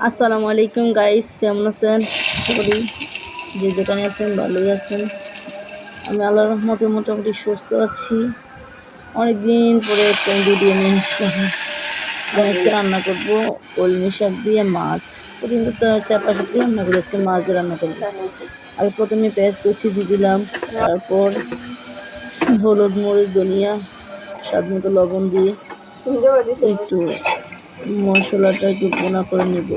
আসসালামু আলাইকুম গাইস, কেমন আছেন? আশা করি যে যেখানে আছেন ভালোই আছেন। আমি আল্লাহর রহমতে মোটামুটি সুস্থ আছি। অনেকদিন পরে একটা ভিডিও নিয়ে আসলাম। আজকে রান্না করবো কলমি শাক দিয়ে মাছ। প্রতিদিন তো চাপা শাক দিয়ে রান্না করি, আজকে মাছ দিয়ে রান্না করবো। আমি প্রথমে পেঁয়াজ কুচি দিয়ে দিলাম, তারপর হলুদ মরিচ ধনিয়া স্বাদ মতো লবণ দিয়ে একটু মশলাটা একটু ভুনা করে নেব।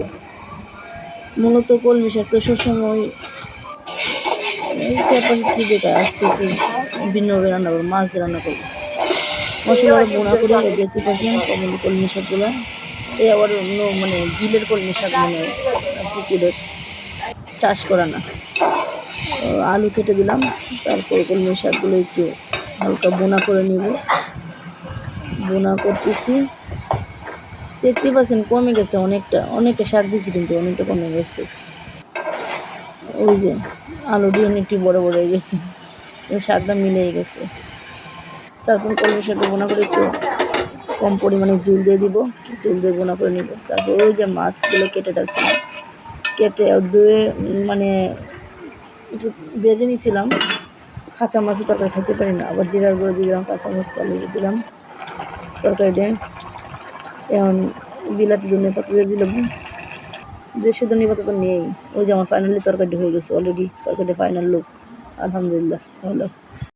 মূলত কলমি শাক তো সবসময় চাপাতি বেকার, আজকে একটু ভিন্নভাবে রান্না করবো, মাছ দিয়ে রান্না করবো। মশলাটা ভুনা করে দেখতে পাচ্ছেন কলমি শাকগুলো। এই আবার অন্য মানে বিলের কলমি শাক, মানে পুকুরের চাষ করা না। আলু কেটে দিলাম, তারপর কলমি শাকগুলো একটু হালকা ভুনা করে নিব। ভুনা করতেছি, দেখতে পাচ্ছেন কমে গেছে অনেকটা শাক দিয়েছি, কিন্তু অনেকটা কমে গেছে। ওই যে আলু দিয়ে অনেকটি বড় বড় হয়ে গেছে, শাকটা মিলে গেছে। তারপর কলমি শাকটা বোনা করে একটু কম পরিমাণে জল দিয়ে দিব, জল দিয়ে বোনা করে নিব। তারপর ওই যে মাছগুলো কেটে রাখছিলাম, কেটে ধুয়ে মানে একটু ভেজে নিয়েছিলাম। কাঁচা মাছের তরকারি খেতে পারি না, আবার জিরার গুঁড়ো দিয়ে দিলাম, কাঁচা মাছ পালিয়ে দিলাম তরকারিটা। এখন বিলাতি ধনিয়া পাতা দিয়ে দিলাম, দেশি ধনিয়া পাতা তো নেই। ওই যে আমার ফাইনালি তরকারিটি হয়ে গেছে অলরেডি, তরকারিটা ফাইনাল লুক। আলহামদুলিল্লাহ ভালো।